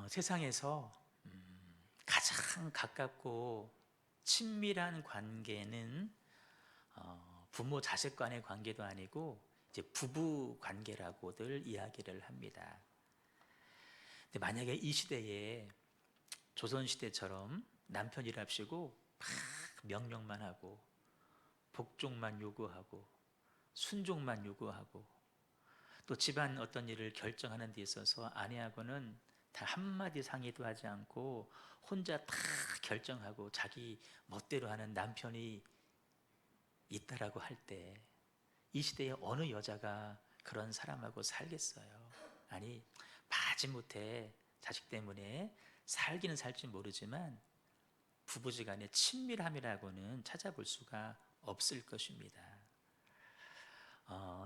세상에서 가장 가깝고 친밀한 관계는 부모 자식 간의 관계도 아니고 이제 부부 관계라고들 이야기를 합니다. 근데 만약에 이 시대에 조선 시대처럼 남편이랍시고 막 명령만 하고 복종만 요구하고 순종만 요구하고 또 집안 어떤 일을 결정하는 데 있어서 아내하고는 단 한마디 상의도 하지 않고 혼자 다 결정하고 자기 멋대로 하는 남편이 있다라고 할 때 이 시대에 어느 여자가 그런 사람하고 살겠어요? 아니, 마지못해 자식 때문에 살기는 살지 모르지만 부부지간의 친밀함이라고는 찾아볼 수가 없을 것입니다.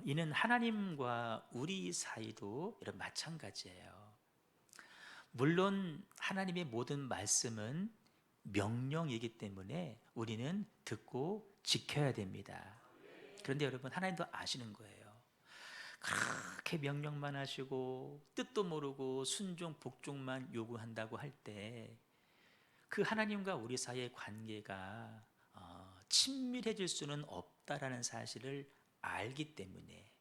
이는 하나님과 우리 사이도 이런 마찬가지예요. 물론 하나님의 모든 말씀은 명령이기 때문에 우리는 듣고 지켜야 됩니다. 그런데 여러분, 하나님도 아시는 거예요. 그렇게 명령만 하시고 뜻도 모르고 순종 복종만 요구한다고 할 때 그 하나님과 우리 사이의 관계가 친밀해질 수는 없다라는 사실을 알기 때문에,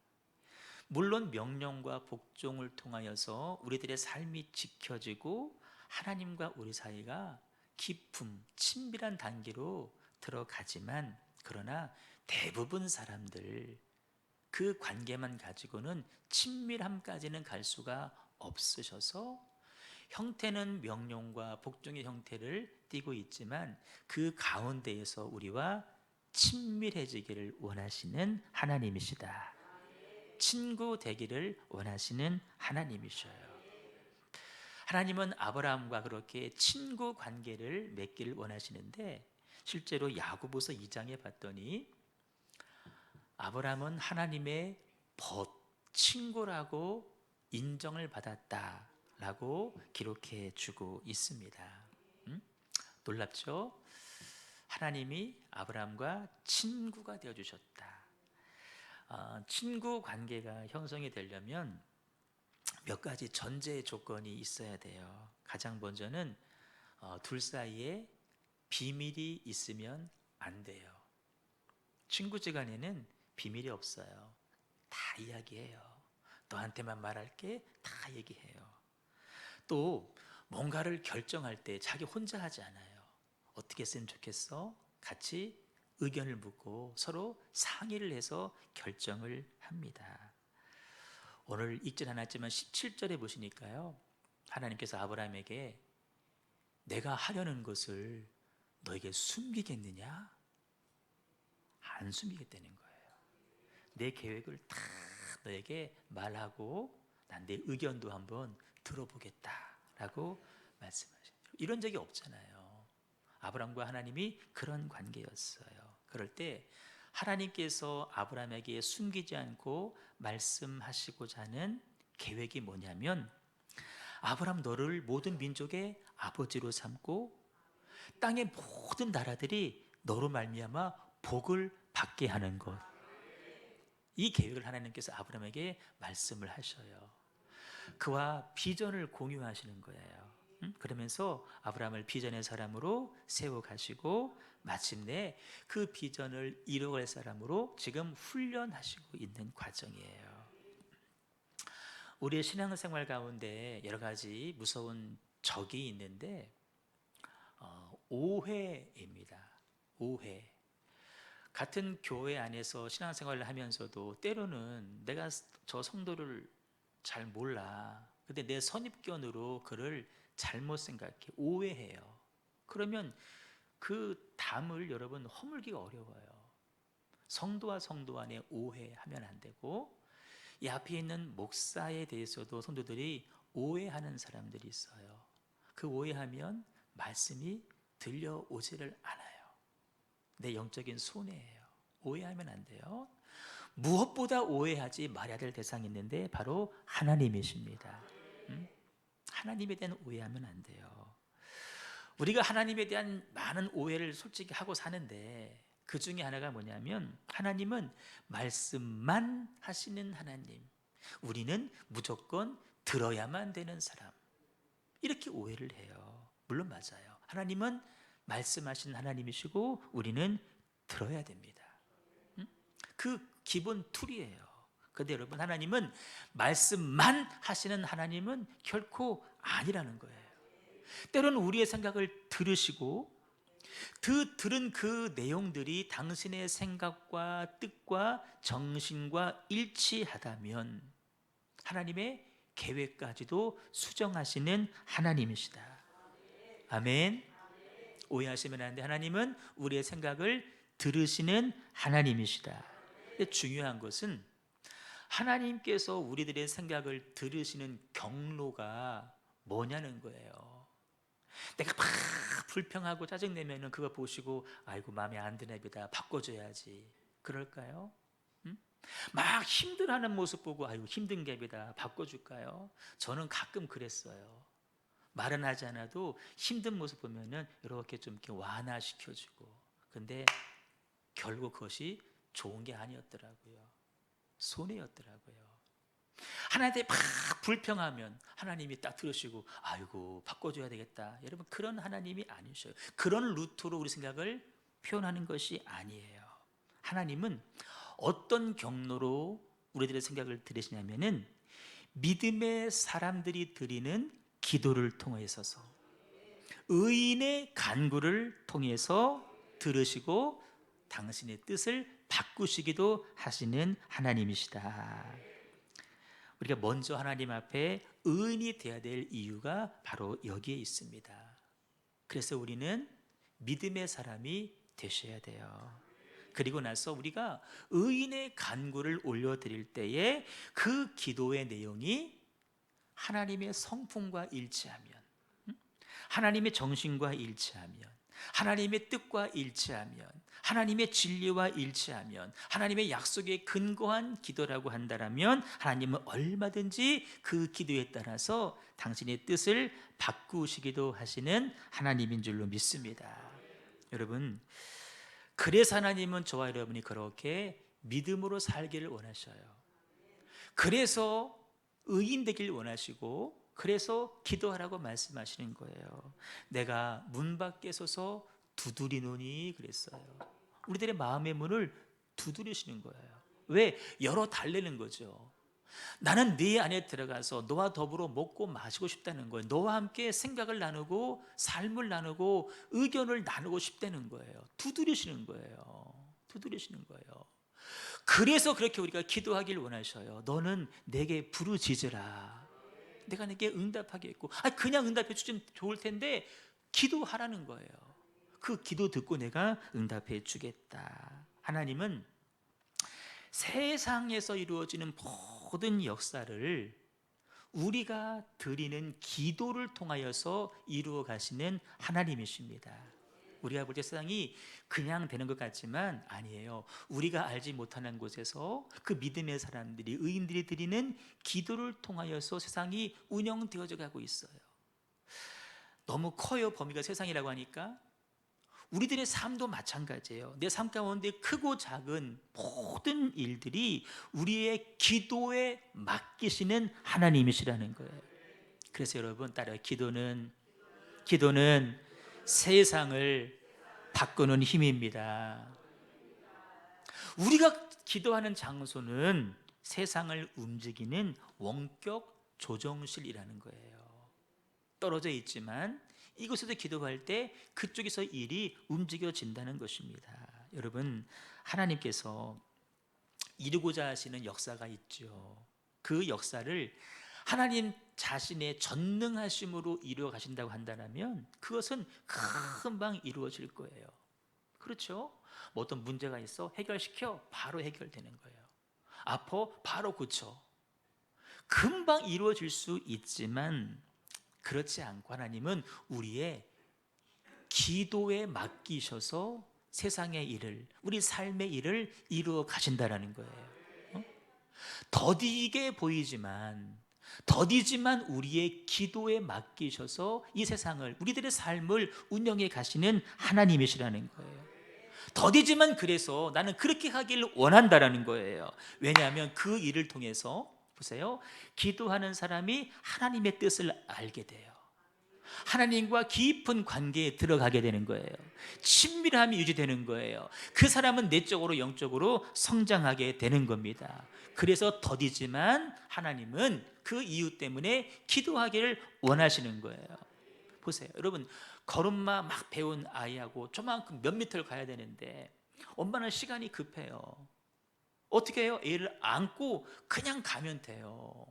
물론 명령과 복종을 통하여서 우리들의 삶이 지켜지고 하나님과 우리 사이가 깊은 친밀한 단계로 들어가지만, 그러나 대부분 사람들 그 관계만 가지고는 친밀함까지는 갈 수가 없으셔서 형태는 명령과 복종의 형태를 띠고 있지만 그 가운데에서 우리와 친밀해지기를 원하시는 하나님이시다. 친구 되기를 원하시는 하나님이셔요. 하나님은 아브라함과 그렇게 친구 관계를 맺기를 원하시는데, 실제로 야고보서 2장에 봤더니 아브라함은 하나님의 친구라고 인정을 받았다라고 기록해 주고 있습니다. 놀랍죠? 하나님이 아브라함과 친구가 되어 주셨다. 친구 관계가 형성이 되려면 몇 가지 전제 조건이 있어야 돼요. 가장 먼저는 둘 사이에 비밀이 있으면 안 돼요. 친구지간에는 비밀이 없어요. 다 이야기해요. 너한테만 말할게, 다 얘기해요. 또 뭔가를 결정할 때 자기 혼자 하지 않아요. 어떻게 했으면 좋겠어? 같이 의견을 묻고 서로 상의를 해서 결정을 합니다. 오늘 읽진 않았지만 17절에 보시니까요, 하나님께서 아브라함에게 내가 하려는 것을 너에게 숨기겠느냐? 안 숨기겠다는 거예요. 내 계획을 다 너에게 말하고 난 내 의견도 한번 들어보겠다라고 말씀하시죠. 이런 적이 없잖아요. 아브라함과 하나님이 그런 관계였어요. 그럴 때 하나님께서 아브라함에게 숨기지 않고 말씀하시고자 하는 계획이 뭐냐면, 아브라함 너를 모든 민족의 아버지로 삼고 땅의 모든 나라들이 너로 말미암아 복을 받게 하는 것. 이 계획을 하나님께서 아브라함에게 말씀을 하셔요. 그와 비전을 공유하시는 거예요. 그러면서 아브라함을 비전의 사람으로 세워가시고 마침내 그 비전을 이루어갈 사람으로 지금 훈련하시고 있는 과정이에요. 우리의 신앙생활 가운데 여러 가지 무서운 적이 있는데 오해입니다. 오해. 같은 교회 안에서 신앙생활을 하면서도 때로는 내가 저 성도를 잘 몰라. 근데 내 선입견으로 그를 잘못 생각해. 오해해요. 그러면 그 담을 여러분 허물기가 어려워요. 성도와 성도 안에 오해하면 안 되고, 이 앞에 있는 목사에 대해서도 성도들이 오해하는 사람들이 있어요. 그 오해하면 말씀이 들려오지를 않아요. 내 영적인 손해예요. 오해하면 안 돼요. 무엇보다 오해하지 말아야 될 대상이 있는데 바로 하나님이십니다. 하나님에 대한 오해하면 안 돼요. 우리가 하나님에 대한 많은 오해를 솔직히 하고 사는데, 그 중에 하나가 뭐냐면, 하나님은 말씀만 하시는 하나님, 우리는 무조건 들어야만 되는 사람. 이렇게 오해를 해요. 물론 맞아요. 하나님은 말씀하신 하나님이시고 우리는 들어야 됩니다. 그 기본 툴이에요. 그런데 여러분, 하나님은 말씀만 하시는 하나님은 결코 아니라는 거예요. 때로는 우리의 생각을 들으시고 들은 그 내용들이 당신의 생각과 뜻과 정신과 일치하다면 하나님의 계획까지도 수정하시는 하나님이시다. 아멘. 오해하시면 안 되는데 하나님은 우리의 생각을 들으시는 하나님이시다. 근데 중요한 것은 하나님께서 우리들의 생각을 들으시는 경로가 뭐냐는 거예요. 내가 막 불평하고 짜증내면 그거 보시고 아이고 마음에 안 드나 보다, 바꿔줘야지, 그럴까요? 응? 막 힘들어하는 모습 보고 아이고 힘든 갭이다, 바꿔줄까요? 저는 가끔 그랬어요. 말은 하지 않아도 힘든 모습 보면은 이렇게 좀 이렇게 완화시켜주고, 근데 결국 그것이 좋은 게 아니었더라고요. 손해였더라고요. 하나님한테 막 불평하면 하나님이 딱 들으시고 아이고 바꿔줘야 되겠다. 여러분, 그런 하나님이 아니셔요. 그런 루트로 우리 생각을 표현하는 것이 아니에요. 하나님은 어떤 경로로 우리들의 생각을 들으시냐면은 믿음의 사람들이 드리는 기도를 통해서, 의인의 간구를 통해서 들으시고 당신의 뜻을 바꾸시기도 하시는 하나님이시다. 우리가 먼저 하나님 앞에 의인이 되어야 될 이유가 바로 여기에 있습니다. 그래서 우리는 믿음의 사람이 되셔야 돼요. 그리고 나서 우리가 의인의 간구를 올려드릴 때에 그 기도의 내용이 하나님의 성품과 일치하면, 하나님의 정신과 일치하면, 하나님의 뜻과 일치하면, 하나님의 진리와 일치하면, 하나님의 약속에 근거한 기도라고 한다면 하나님은 얼마든지 그 기도에 따라서 당신의 뜻을 바꾸시기도 하시는 하나님인 줄로 믿습니다. 여러분, 그래서 하나님은 저와 여러분이 그렇게 믿음으로 살기를 원하셔요. 그래서 의인 되길 원하시고, 그래서 기도하라고 말씀하시는 거예요. 내가 문 밖에 서서 두드리노니 그랬어요. 우리들의 마음의 문을 두드리시는 거예요. 왜? 열어 달래는 거죠. 나는 네 안에 들어가서 너와 더불어 먹고 마시고 싶다는 거예요. 너와 함께 생각을 나누고 삶을 나누고 의견을 나누고 싶다는 거예요. 두드리시는 거예요. 두드리시는 거예요. 그래서 그렇게 우리가 기도하길 원하셔요. 너는 내게 부르짖으라. 내가 내게 응답하겠고. 그냥 응답해 주면 좋을 텐데 기도하라는 거예요. 그 기도 듣고 내가 응답해 주겠다. 하나님은 세상에서 이루어지는 모든 역사를 우리가 드리는 기도를 통하여서 이루어 가시는 하나님이십니다. 우리가 볼 때 세상이 그냥 되는 것 같지만 아니에요. 우리가 알지 못하는 곳에서 그 믿음의 사람들이, 의인들이 드리는 기도를 통하여서 세상이 운영되어져 가고 있어요. 너무 커요. 범위가 세상이라고 하니까. 우리들의 삶도 마찬가지예요. 내 삶 가운데 크고 작은 모든 일들이 우리의 기도에 맡기시는 하나님이시라는 거예요. 그래서 여러분 따라요. 기도는 세상을 바꾸는 힘입니다. 우리가 기도하는 장소는 세상을 움직이는 원격 조정실이라는 거예요. 떨어져 있지만 이곳에서 기도할 때 그쪽에서 일이 움직여진다는 것입니다. 여러분, 하나님께서 이루고자 하시는 역사가 있죠. 그 역사를 하나님 자신의 전능하심으로 이루어 가신다고 한다면 그것은 금방 이루어질 거예요. 그렇죠? 뭐 어떤 문제가 있어 해결시켜, 바로 해결되는 거예요. 아파, 바로 고쳐. 금방 이루어질 수 있지만 그렇지 않고 하나님은 우리의 기도에 맡기셔서 세상의 일을, 우리 삶의 일을 이루어 가신다라는 거예요. 더디게 보이지만 우리의 기도에 맡기셔서 이 세상을, 우리들의 삶을 운영해 가시는 하나님이시라는 거예요. 더디지만 그래서 나는 그렇게 하기를 원한다라는 거예요. 왜냐하면 그 일을 통해서 보세요, 기도하는 사람이 하나님의 뜻을 알게 돼요. 하나님과 깊은 관계에 들어가게 되는 거예요. 친밀함이 유지되는 거예요. 그 사람은 내적으로 영적으로 성장하게 되는 겁니다. 그래서 더디지만 하나님은 그 이유 때문에 기도하기를 원하시는 거예요. 보세요, 여러분, 걸음마 막 배운 아이하고 저만큼 몇 미터를 가야 되는데 엄마는 시간이 급해요. 어떻게 해요? 애를 안고 그냥 가면 돼요.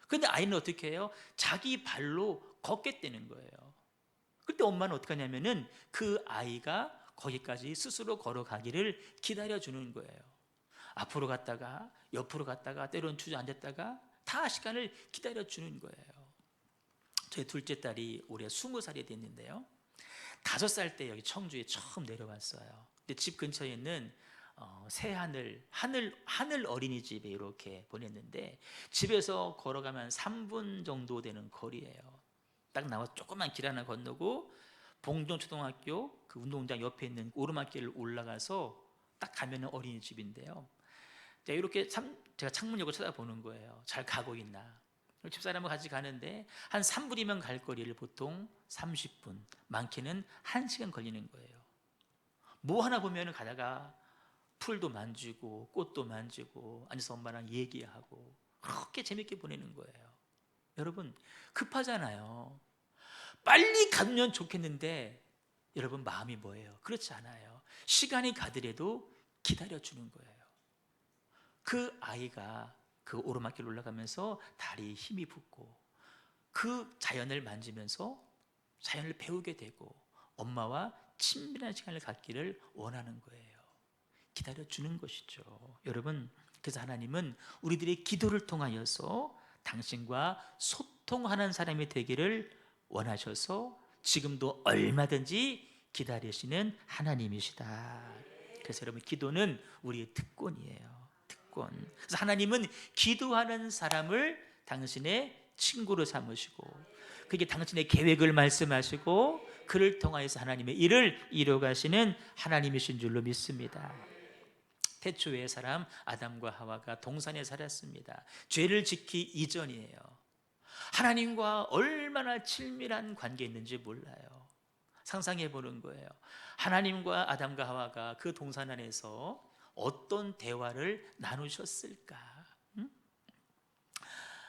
근데 아이는 어떻게 해요? 자기 발로 걷겠다는 거예요. 그때 엄마는 어떻게 하냐면은 그 아이가 거기까지 스스로 걸어가기를 기다려주는 거예요. 앞으로 갔다가 옆으로 갔다가 때로는 주저앉았다가 다 시간을 기다려주는 거예요. 저희 둘째 딸이 올해 20살이 됐는데요, 5살 때 여기 청주에 처음 내려왔어요. 근데 집 근처에 있는 하늘 어린이집에 이렇게 보냈는데 집에서 걸어가면 3분 정도 되는 거리예요. 딱 나와서 조그만 길 하나 건너고 봉동초등학교 그 운동장 옆에 있는 오르막길을 올라가서 딱 가면 어린이집인데요, 이렇게 제가 창문 열고 쳐다보는 거예요. 잘 가고 있나. 집사람과 같이 가는데 한 3분이면 갈 거리를 보통 30분, 많게는 1시간 걸리는 거예요. 뭐 하나 보면 가다가 풀도 만지고 꽃도 만지고 앉아서 엄마랑 얘기하고 그렇게 재밌게 보내는 거예요. 여러분, 급하잖아요. 빨리 가면 좋겠는데 여러분, 마음이 뭐예요? 그렇지 않아요. 시간이 가더라도 기다려주는 거예요. 그 아이가 그 오르막길 올라가면서 다리에 힘이 붙고 그 자연을 만지면서 자연을 배우게 되고 엄마와 친밀한 시간을 갖기를 원하는 거예요. 기다려주는 것이죠. 여러분, 그래서 하나님은 우리들의 기도를 통하여서 당신과 소통하는 사람이 되기를 원하셔서 지금도 얼마든지 기다리시는 하나님이시다. 그래서 여러분, 기도는 우리의 특권이에요. 특권. 그래서 하나님은 기도하는 사람을 당신의 친구로 삼으시고 그게 당신의 계획을 말씀하시고 그를 통하여서 하나님의 일을 이루어가시는 하나님이신 줄로 믿습니다. 태초의 사람 아담과 하와가 동산에 살았습니다. 죄를 짓기 이전이에요. 하나님과 얼마나 친밀한 관계에 있는지 몰라요. 상상해 보는 거예요. 하나님과 아담과 하와가 그 동산 안에서 어떤 대화를 나누셨을까?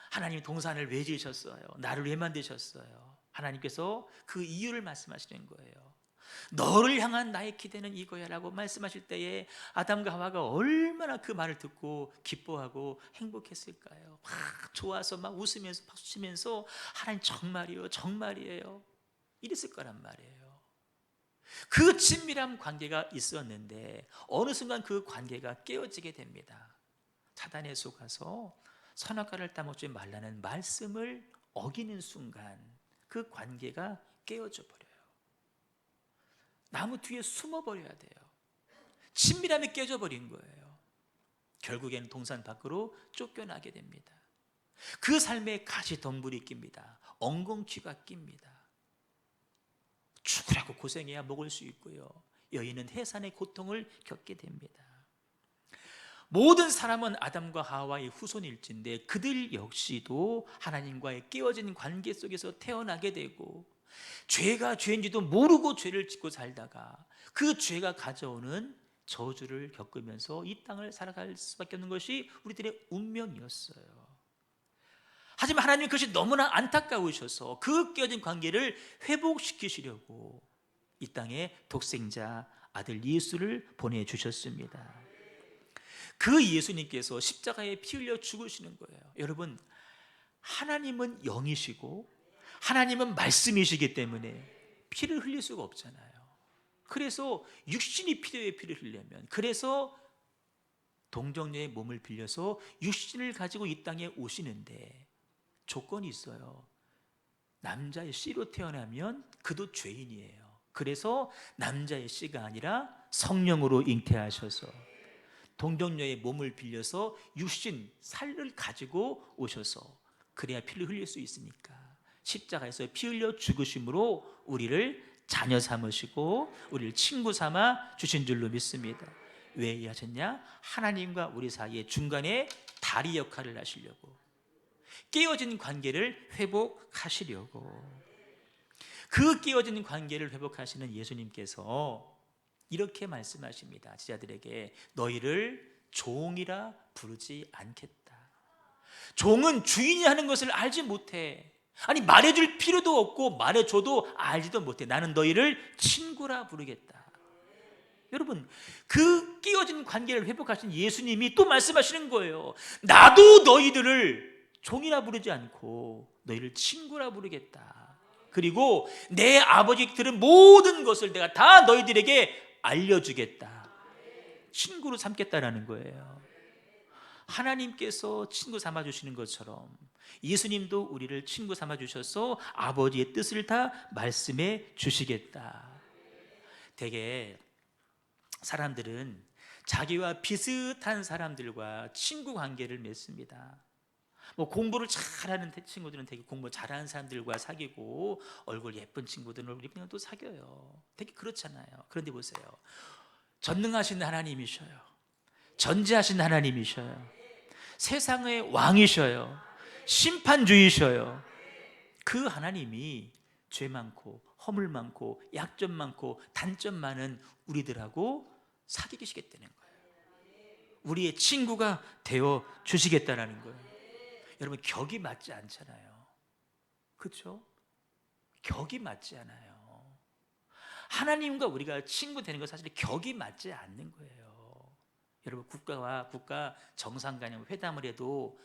하나님 동산을 왜 지으셨어요? 나를 왜 만드셨어요? 하나님께서 그 이유를 말씀하시는 거예요. 너를 향한 나의 기대는 이거야 라고 말씀하실 때에 아담과 하와가 얼마나 그 말을 듣고 기뻐하고 행복했을까요? 막 좋아서 막 웃으면서 박수치면서 하나님 정말이요, 정말이에요, 이랬을 거란 말이에요. 그 친밀한 관계가 있었는데 어느 순간 그 관계가 깨어지게 됩니다. 사단에 속아서 선악과를 따먹지 말라는 말씀을 어기는 순간 그 관계가 깨어져 버려요. 나무 뒤에 숨어버려야 돼요. 친밀함이 깨져버린 거예요. 결국에는 동산 밖으로 쫓겨나게 됩니다. 그 삶에 가시덤불이 낍니다. 엉겅퀴가 낍니다. 죽으라고 고생해야 먹을 수 있고요, 여인은 해산의 고통을 겪게 됩니다. 모든 사람은 아담과 하와의 후손일진데 그들 역시도 하나님과의 깨어진 관계 속에서 태어나게 되고 죄가 죄인지도 모르고 죄를 짓고 살다가 그 죄가 가져오는 저주를 겪으면서 이 땅을 살아갈 수밖에 없는 것이 우리들의 운명이었어요. 하지만 하나님은 그것이 너무나 안타까우셔서 그 깨어진 관계를 회복시키시려고 이 땅에 독생자 아들 예수를 보내주셨습니다. 그 예수님께서 십자가에 피 흘려 죽으시는 거예요. 여러분, 하나님은 영이시고 하나님은 말씀이시기 때문에 피를 흘릴 수가 없잖아요. 그래서 육신이 필요해, 피를 흘리려면. 그래서 동정녀의 몸을 빌려서 육신을 가지고 이 땅에 오시는데 조건이 있어요. 남자의 씨로 태어나면 그도 죄인이에요. 그래서 남자의 씨가 아니라 성령으로 잉태하셔서 동정녀의 몸을 빌려서 육신, 살을 가지고 오셔서 그래야 피를 흘릴 수 있으니까 십자가에서 피 흘려 죽으심으로 우리를 자녀 삼으시고 우리를 친구 삼아 주신 줄로 믿습니다. 왜 하셨냐? 하나님과 우리 사이의 중간에 다리 역할을 하시려고, 깨어진 관계를 회복하시려고. 그 깨어진 관계를 회복하시는 예수님께서 이렇게 말씀하십니다. 제자들에게 너희를 종이라 부르지 않겠다. 종은 주인이 하는 것을 알지 못해. 아니 말해줄 필요도 없고 말해줘도 알지도 못해. 나는 너희를 친구라 부르겠다. 여러분, 그 끼어진 관계를 회복하신 예수님이 또 말씀하시는 거예요. 나도 너희들을 종이라 부르지 않고 너희를 친구라 부르겠다. 그리고 내 아버지 들은 모든 것을 내가 다 너희들에게 알려주겠다. 친구로 삼겠다라는 거예요. 하나님께서 친구 삼아주시는 것처럼 예수님도 우리를 친구 삼아주셔서 아버지의 뜻을 다 말씀해 주시겠다. 되게 사람들은 자기와 비슷한 사람들과 친구 관계를 맺습니다. 뭐 공부를 잘하는 친구들은 되게 공부 잘하는 사람들과 사귀고, 얼굴 예쁜 친구들은 얼굴 예쁜 또 사귀어요. 되게 그렇잖아요. 그런데 보세요, 전능하신 하나님이셔요. 전지하신 하나님이셔요. 세상의 왕이셔요. 심판주이셔요. 그 하나님이 죄 많고 허물 많고 약점 많고 단점 많은 우리들하고 사귀시겠다는 거예요. 우리의 친구가 되어 주시겠다는 거예요. 여러분, 격이 맞지 않잖아요. 그렇죠? 격이 맞지 않아요. 하나님과 우리가 친구 되는 건 사실 격이 맞지 않는 거예요. 여러분, 국가와 국가 정상 간의 회담을 해도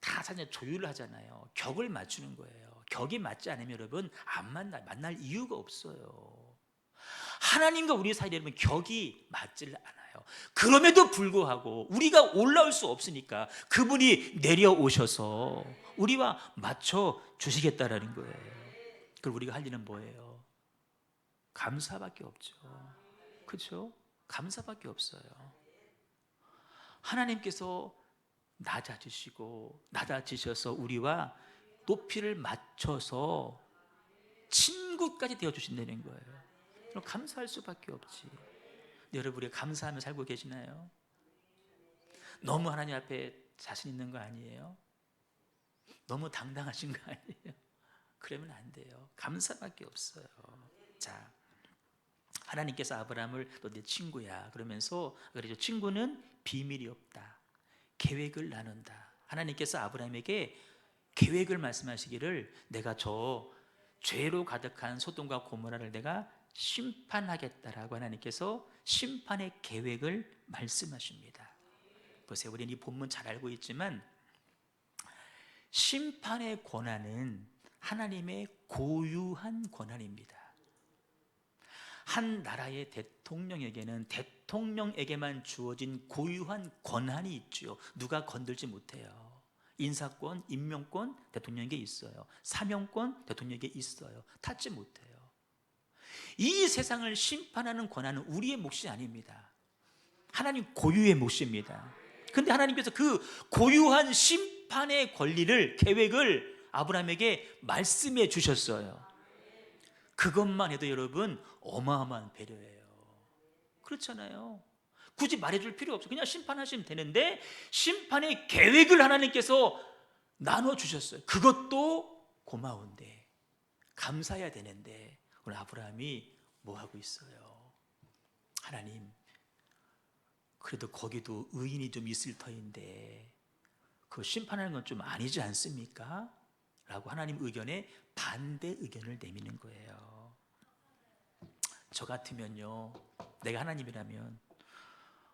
다 사실 조율을 하잖아요. 격을 맞추는 거예요. 격이 맞지 않으면 여러분 안 만날 이유가 없어요. 하나님과 우리 사이에 여러분 격이 맞질 않아요. 그럼에도 불구하고 우리가 올라올 수 없으니까 그분이 내려오셔서 우리와 맞춰 주시겠다라는 거예요. 그럼 우리가 할 일은 뭐예요? 감사밖에 없죠. 그렇죠? 감사밖에 없어요. 하나님께서 낮아지셔서 우리와 높이를 맞춰서 친구까지 되어 주신다는 거예요. 그럼 감사할 수밖에 없지. 여러분, 우리가 감사하며 살고 계시나요? 너무 하나님 앞에 자신 있는 거 아니에요? 너무 당당하신 거 아니에요? 그러면 안 돼요. 감사밖에 없어요. 자, 하나님께서 아브라함을 너 내 친구야 그러면서 그러죠. 친구는 비밀이 없다. 계획을 나눈다. 하나님께서 아브라함에게 계획을 말씀하시기를 내가 저 죄로 가득한 소돔과 고모라를 내가 심판하겠다라고 하나님께서 심판의 계획을 말씀하십니다. 보세요, 우리는 이 본문 잘 알고 있지만 심판의 권한은 하나님의 고유한 권한입니다. 한 나라의 대통령에게는 대통령에게만 주어진 고유한 권한이 있죠. 누가 건들지 못해요. 인사권, 임명권 대통령에게 있어요. 사명권 대통령에게 있어요. 탔지 못해요. 이 세상을 심판하는 권한은 우리의 몫이 아닙니다. 하나님 고유의 몫입니다. 그런데 하나님께서 그 고유한 심판의 권리를, 계획을 아브라함에게 말씀해 주셨어요. 그것만 해도 여러분 어마어마한 배려예요. 그렇잖아요. 굳이 말해줄 필요 없어요. 그냥 심판하시면 되는데 심판의 계획을 하나님께서 나눠주셨어요. 그것도 고마운데, 감사해야 되는데 오늘 아브라함이 뭐하고 있어요? 하나님, 그래도 거기도 의인이 좀 있을 터인데 그 심판하는 건 좀 아니지 않습니까? 라고 하나님 의견에 반대 의견을 내미는 거예요. 저 같으면요, 내가 하나님이라면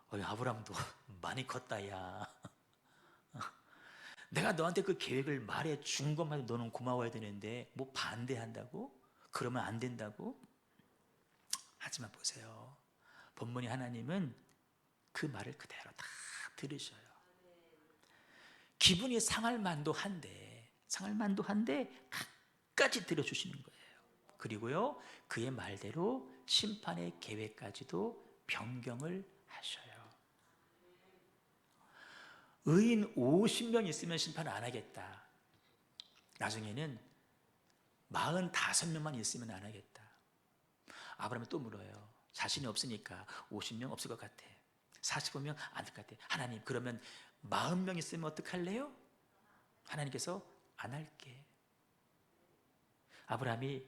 아브라함도 많이 컸다 야. 내가 너한테 그 계획을 말해 준 것만 해도 너는 고마워야 되는데 뭐 반대한다고? 그러면 안 된다고? 하지만 보세요, 본문의 하나님은 그 말을 그대로 다 들으셔요. 기분이 상할 만도 한데 끝까지 들어주시는 거예요. 그리고요, 그의 말대로 심판의 계획까지도 변경을 하셔요. 의인 50명 있으면 심판 안 하겠다. 나중에는 45명만 있으면 안 하겠다. 아브라함이 또 물어요. 자신이 없으니까 50명 없을 것 같아. 45명 안 될 것 같아. 하나님, 그러면 40명 있으면 어떡할래요? 하나님께서 안 할게. 아브라함이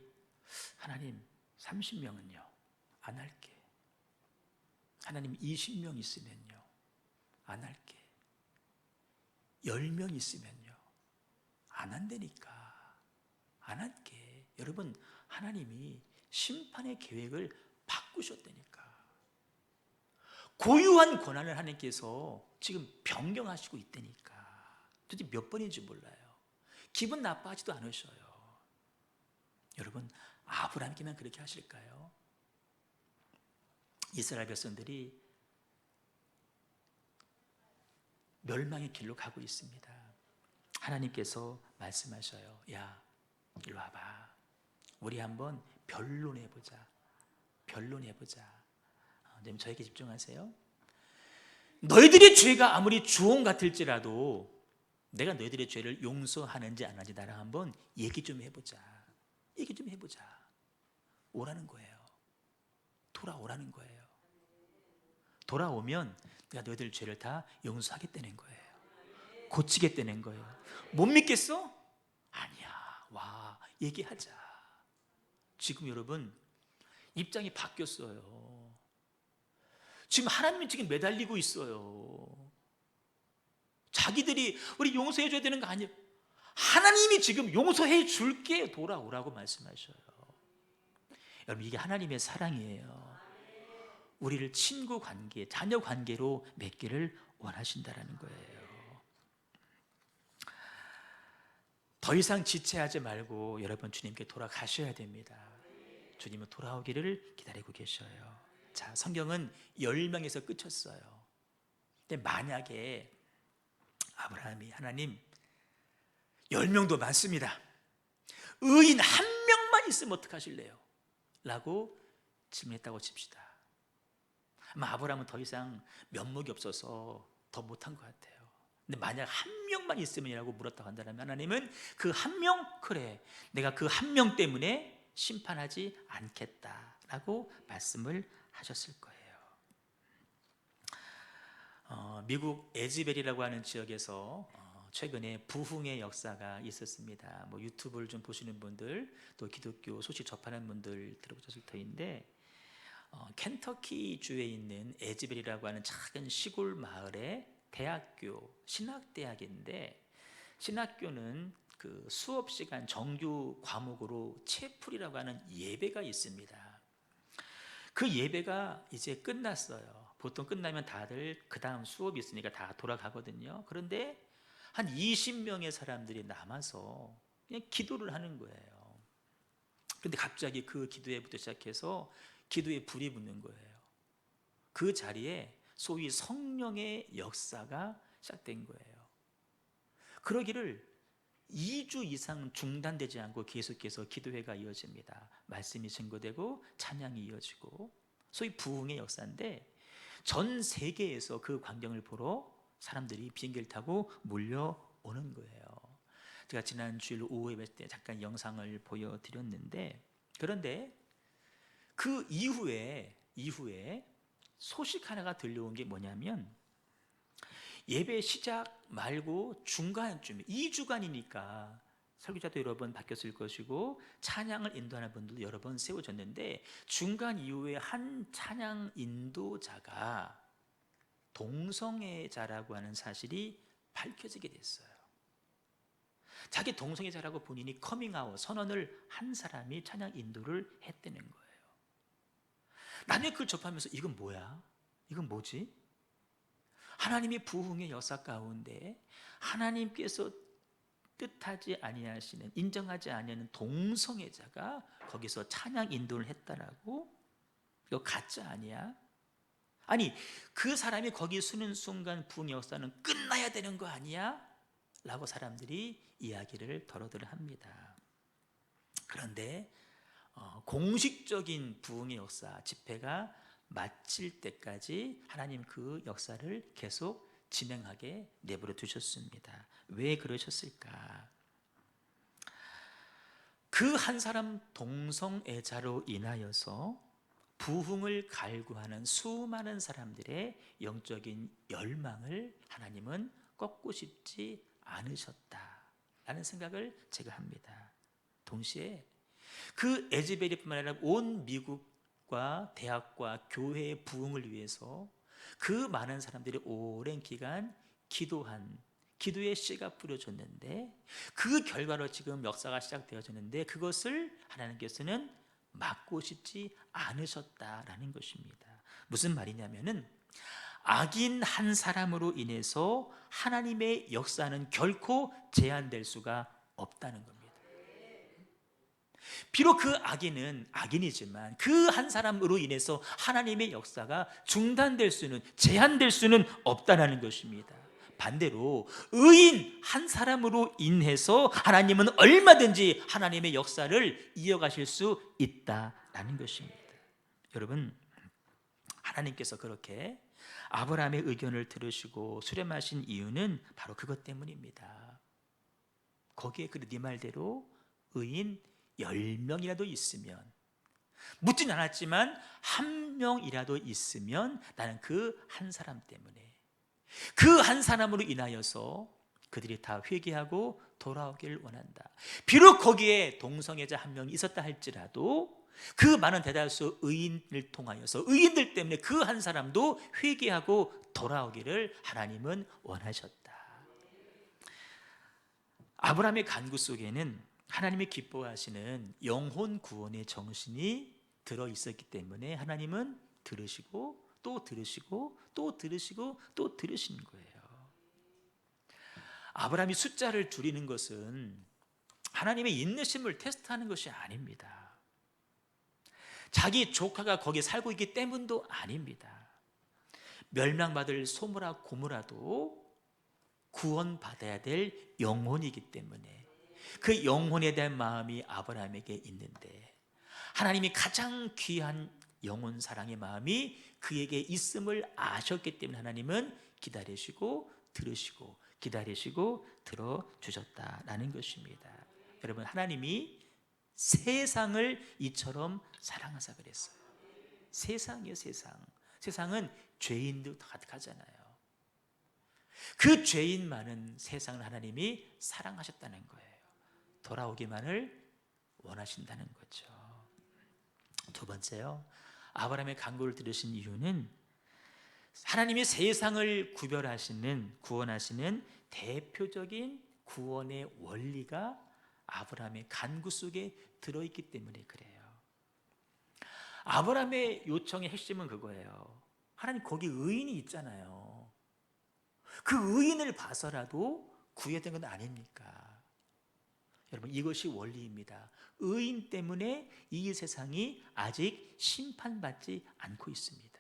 하나님 30명은요 안 할게. 하나님 20명 있으면요 안 할게. 10명 있으면요 안 한다니까. 안 할게. 여러분, 하나님이 심판의 계획을 바꾸셨다니까. 고유한 권한을 하나님께서 지금 변경하시고 있다니까. 도대체 몇 번인지 몰라요. 기분 나빠하지도 않으셔요. 여러분, 아브라함께만 그렇게 하실까요? 이스라엘 백성들이 멸망의 길로 가고 있습니다. 하나님께서 말씀하셔요. 야, 이리 와봐. 우리 한번 변론해보자. 변론해보자. 좀 저에게 집중하세요. 너희들의 죄가 아무리 주홍 같을지라도 내가 너희들의 죄를 용서하는지 안 하는지 나랑 한번 얘기 좀 해보자. 얘기 좀 해보자. 오라는 거예요. 돌아오라는 거예요. 돌아오면 내가 너희들 죄를 다 용서하겠다는 거예요. 고치겠다는 거예요. 못 믿겠어? 아니야. 와, 얘기하자. 지금 여러분 입장이 바뀌었어요. 지금 하나님이 지금 매달리고 있어요. 자기들이 우리 용서해 줘야 되는 거 아니에요. 하나님이 지금 용서해 줄게. 돌아오라고 말씀하셔요. 여러분, 이게 하나님의 사랑이에요. 우리를 친구 관계, 자녀 관계로 맺기를 원하신다라는 거예요. 더 이상 지체하지 말고 여러분 주님께 돌아가셔야 됩니다. 주님은 돌아오기를 기다리고 계셔요. 자, 성경은 10명에서 끝쳤어요. 근데 만약에 아브라함이 하나님 10명도 많습니다. 의인 한 명만 있으면 어떡하실래요? 라고 질문했다고 칩시다. 아마 아브라함은 더 이상 면목이 없어서 더 못한 것 같아요. 근데 만약 한 명만 있으면이라고 물었다고 한다면 하나님은 그 한 명? 그래, 내가 그 한 명 때문에 심판하지 않겠다라고 말씀을 하셨을 거예요. 미국 에즈벨이라고 하는 지역에서 최근에 부흥의 역사가 있었습니다. 뭐 유튜브를 좀 보시는 분들, 또 기독교 소식 접하는 분들 들어보셨을 터인데, 켄터키 주에 있는 에즈벨이라고 하는 작은 시골 마을의 대학교, 신학대학인데, 신학교는 그 수업 시간 정규 과목으로 채플이라고 하는 예배가 있습니다. 그 예배가 이제 끝났어요. 보통 끝나면 다들 그 다음 수업이 있으니까 다 돌아가거든요. 그런데 한 20명의 사람들이 남아서 그냥 기도를 하는 거예요. 그런데 갑자기 그 기도회부터 시작해서 기도에 불이 붙는 거예요. 그 자리에 소위 성령의 역사가 시작된 거예요. 그러기를 2주 이상 중단되지 않고 계속해서 기도회가 이어집니다. 말씀이 증거되고 찬양이 이어지고, 소위 부흥의 역사인데 전 세계에서 그 광경을 보러 사람들이 비행기를 타고 몰려오는 거예요. 제가 지난 주일 오후 예배 때 잠깐 영상을 보여드렸는데, 그런데 그 이후에 소식 하나가 들려온 게 뭐냐면, 예배 시작 말고 중간쯤에 2주간이니까 설교자도 여러 번 바뀌었을 것이고 찬양을 인도하는 분들도 여러 번 세워졌는데, 중간 이후에 한 찬양 인도자가 동성애자라고 하는 사실이 밝혀지게 됐어요. 자기 동성애자라고 본인이 커밍아웃 선언을 한 사람이 찬양 인도를 했다는 거예요. 나중에 그걸 접하면서 이건 뭐야? 이건 뭐지? 하나님의 부흥의 역사 가운데 하나님께서 뜻하지 아니하시는, 인정하지 아니하는 동성애자가 거기서 찬양 인도를 했다라고? 이거 가짜 아니야? 아니, 그 사람이 거기 서는 순간 부흥의 역사는 끝나야 되는 거 아니야? 라고 사람들이 이야기를 더러들 합니다. 그런데 공식적인 부흥의 역사 집회가 마칠 때까지 하나님 그 역사를 계속 진행하게 내버려 두셨습니다. 왜 그러셨을까? 그 한 사람 동성애자로 인하여서 부흥을 갈구하는 수많은 사람들의 영적인 열망을 하나님은 꺾고 싶지 않으셨다라는 생각을 제가 합니다. 동시에 그 에즈베리뿐만 아니라 온 미국과 대학과 교회의 부흥을 위해서 그 많은 사람들이 오랜 기간 기도의 씨가 뿌려졌는데, 그 결과로 지금 역사가 시작되어졌는데, 그것을 하나님께서는 막고 싶지 않으셨다라는 것입니다. 무슨 말이냐면은, 악인 한 사람으로 인해서 하나님의 역사는 결코 제한될 수가 없다는 겁니다. 비록 그 악인은 악인이지만 그 한 사람으로 인해서 하나님의 역사가 제한될 수는 없다는 것입니다. 반대로 의인 한 사람으로 인해서 하나님은 얼마든지 하나님의 역사를 이어가실 수 있다라는 것입니다. 여러분, 하나님께서 그렇게 아브라함의 의견을 들으시고 수렴하신 이유는 바로 그것 때문입니다. 거기에 네 말대로 의인 10명이라도 있으면, 묻진 않았지만 한 명이라도 있으면 나는 그 한 사람 때문에, 그 한 사람으로 인하여서 그들이 다 회개하고 돌아오기를 원한다. 비록 거기에 동성애자 한 명이 있었다 할지라도 그 많은 대다수 의인을 통하여서, 의인들 때문에 그 한 사람도 회개하고 돌아오기를 하나님은 원하셨다. 아브라함의 간구 속에는 하나님이 기뻐하시는 영혼 구원의 정신이 들어 있었기 때문에 하나님은 들으시고 또 들으시고 또 들으시고 또 들으시는 거예요. 아브라함이 숫자를 줄이는 것은 하나님의 인내심을 테스트하는 것이 아닙니다. 자기 조카가 거기에 살고 있기 때문도 아닙니다. 멸망받을 소모라 고모라도 구원받아야 될 영혼이기 때문에, 그 영혼에 대한 마음이 아브라함에게 있는데, 하나님이 가장 귀한 영혼 사랑의 마음이 그에게 있음을 아셨기 때문에 하나님은 기다리시고 들으시고 기다리시고 들어주셨다라는 것입니다. 여러분, 하나님이 세상을 이처럼 사랑하사 그랬어요. 세상이요, 세상. 세상은 죄인도 가득하잖아요. 그 죄인 많은 세상을 하나님이 사랑하셨다는 거예요. 돌아오기만을 원하신다는 거죠. 두 번째요, 아브라함의 간구를 들으신 이유는 하나님이 세상을 구원하시는 대표적인 구원의 원리가 아브라함의 간구 속에 들어있기 때문에 그래요. 아브라함의 요청의 핵심은 그거예요. 하나님, 거기 의인이 있잖아요. 그 의인을 봐서라도 구해야 되는 건 아닙니까? 여러분, 이것이 원리입니다. 의인 때문에 이 세상이 아직 심판받지 않고 있습니다.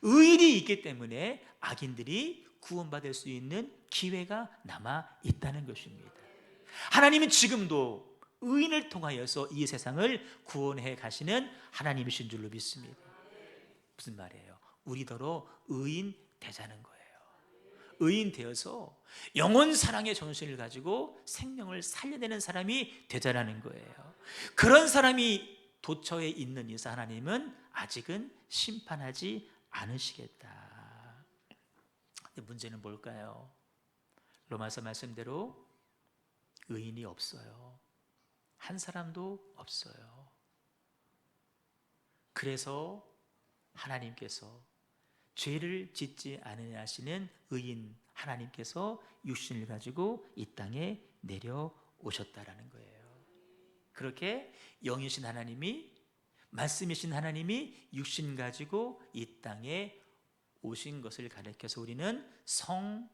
의인이 있기 때문에 악인들이 구원받을 수 있는 기회가 남아 있다는 것입니다. 하나님은 지금도 의인을 통하여서 이 세상을 구원해 가시는 하나님이신 줄로 믿습니다. 무슨 말이에요? 우리더러 의인 되자는 거예요. 의인 되어서 영원 사랑의 정신을 가지고 생명을 살려내는 사람이 되자라는 거예요. 그런 사람이 도처에 있는 이사 하나님은 아직은 심판하지 않으시겠다. 근데 문제는 뭘까요? 로마서 말씀대로 의인이 없어요. 한 사람도 없어요. 그래서 하나님께서 죄를 짓지 않으냐 하시는 의인 하나님께서 육신을 가지고 이 땅에 내려오셨다라는 거예요. 그렇게 영이신 하나님이, 말씀이신 하나님이 육신 가지고 이 땅에 오신 것을 가리켜서 우리는 성육신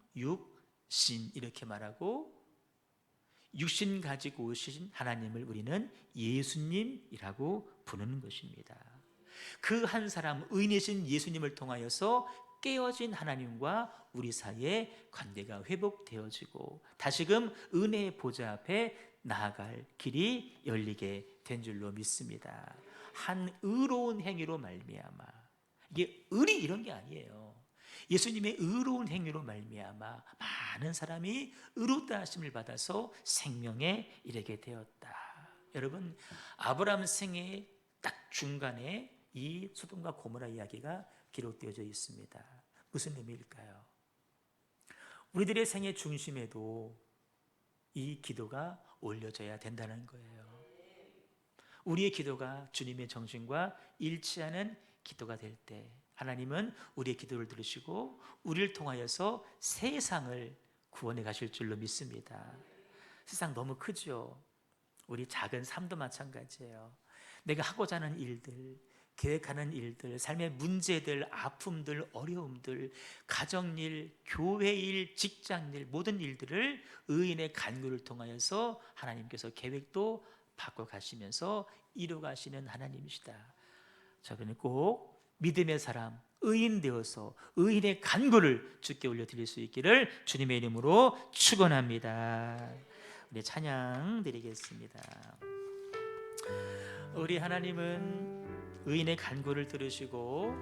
이렇게 말하고, 육신 가지고 오신 하나님을 우리는 예수님이라고 부르는 것입니다. 그 한 사람, 의인이신 예수님을 통하여서 깨어진 하나님과 우리 사이의 관계가 회복되어지고 다시금 은혜의 보좌 앞에 나아갈 길이 열리게 된 줄로 믿습니다. 한 의로운 행위로 말미암아, 이게 의리 이런 게 아니에요. 예수님의 의로운 행위로 말미암아 많은 사람이 의롭다 하심을 받아서 생명에 이르게 되었다. 여러분, 아브라함 생애의 딱 중간에 이 소돔과 고모라 이야기가 기록되어져 있습니다. 무슨 의미일까요? 우리들의 생애 중심에도 이 기도가 올려져야 된다는 거예요. 우리의 기도가 주님의 정신과 일치하는 기도가 될 때 하나님은 우리의 기도를 들으시고 우리를 통하여서 세상을 구원해 가실 줄로 믿습니다. 세상 너무 크죠. 우리 작은 삶도 마찬가지예요. 내가 하고자 하는 일들, 계획하는 일들, 삶의 문제들, 아픔들, 어려움들, 가정일, 교회일, 직장일, 모든 일들을 의인의 간구를 통하여서 하나님께서 계획도 바꿔가시면서 이루어가시는 하나님이시다. 저는 꼭 믿음의 사람, 의인 되어서 의인의 간구를 주께 올려드릴 수 있기를 주님의 이름으로 축원합니다. 우리 찬양 드리겠습니다. 우리 하나님은 의인의 간구를 들으시고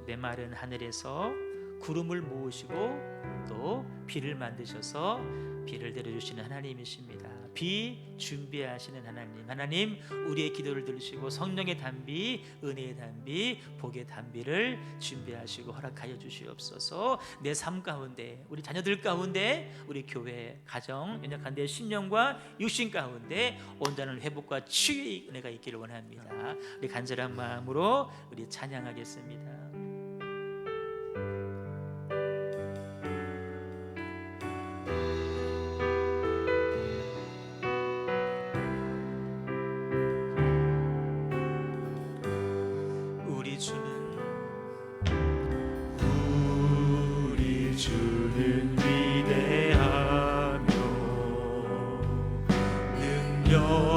메마른 하늘에서 구름을 모으시고 또 비를 만드셔서 비를 내려주시는 하나님이십니다. 비 준비하시는 하나님, 우리의 기도를 들으시고 성령의 단비, 은혜의 단비, 복의 단비를 준비하시고 허락하여 주시옵소서. 내 삶 가운데, 우리 자녀들 가운데, 우리 교회, 가정, 연약한 내 심령과 육신 가운데 온전한 회복과 치유의 은혜가 있기를 원합니다. 우리 간절한 마음으로 우리 찬양하겠습니다. 주는 위대하며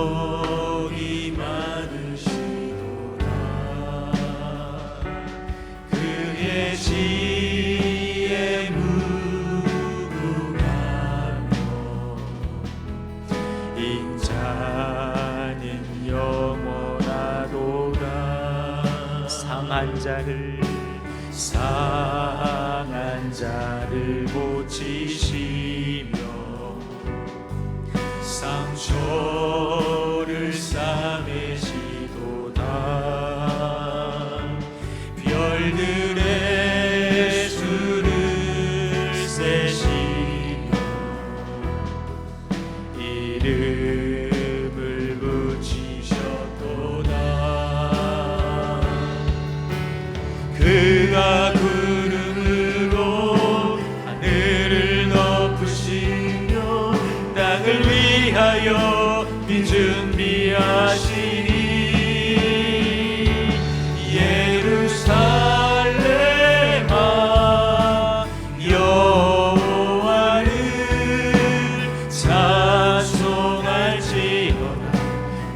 능력이 많으시도다. 그의 지혜 무궁하며 인자는 영원하도다. 상한 자를 고치시며 상처를 싸매시도다. 별들의 수를 세시며 이름을 붙이셨도다. 그가 구름으로 하늘을 덮으시며 땅을 위하여 빈 준비하시니 예루살렘아 여호와를 찬송할지어다.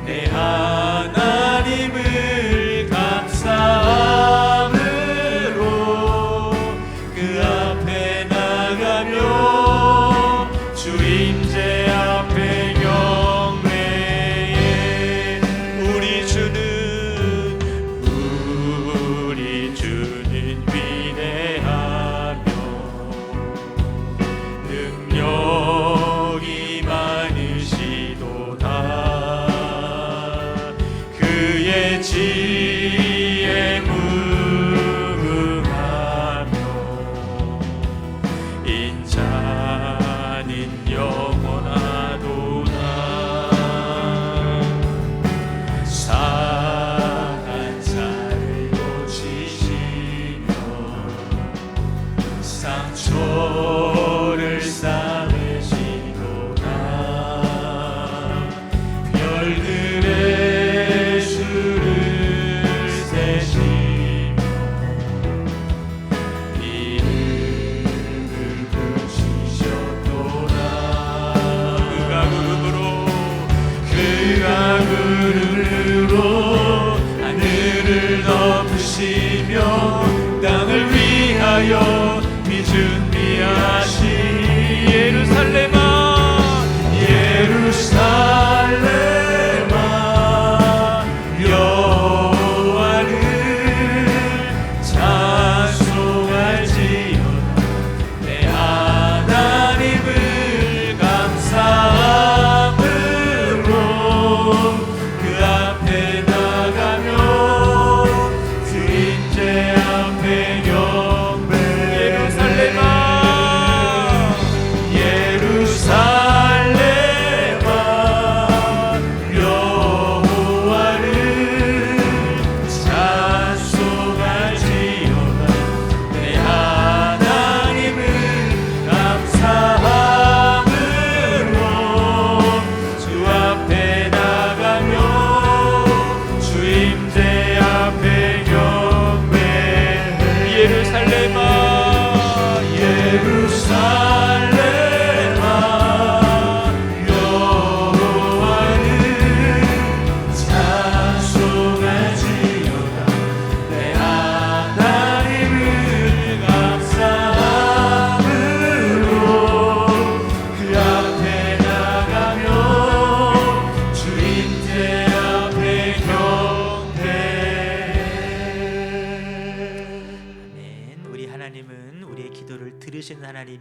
내 하나님을 감사함으로 그 앞에 나가며 주 임재 앞에 경배해. 우리 주는 위대하며 능력이 많으시도다. 그의 지혜 무궁하며 인자는 영원하도다. 상한 자를 고치시며 상처를 싸매시도다. 별들의 수를 세시며 이름을 붙이셨도다.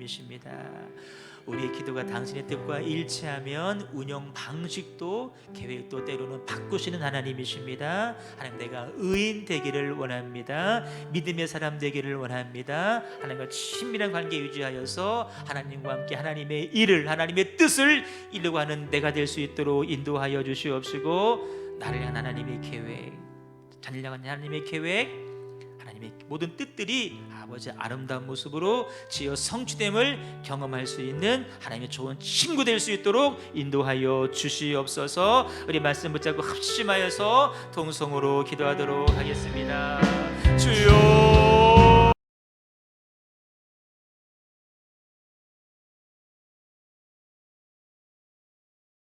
하나님이십니다. 우리의 기도가 당신의 뜻과 일치하면 운영 방식도 계획도 때로는 바꾸시는 하나님이십니다. 하나님, 내가 의인 되기를 원합니다. 믿음의 사람 되기를 원합니다. 하나님과 친밀한 관계 유지하여서 하나님과 함께 하나님의 일을, 하나님의 뜻을 이루고 하는 내가 될 수 있도록 인도하여 주시옵시고, 나를 향한 하나님의 계획, 자녀를 향한 하나님의 계획, 하나님의 모든 뜻들이 아버지의 아름다운 모습으로 지어 성취됨을 경험할 수 있는 하나님의 좋은 친구 될 수 있도록 인도하여 주시옵소서. 우리 말씀 붙잡고 합심하여서 동성으로 기도하도록 하겠습니다. 주여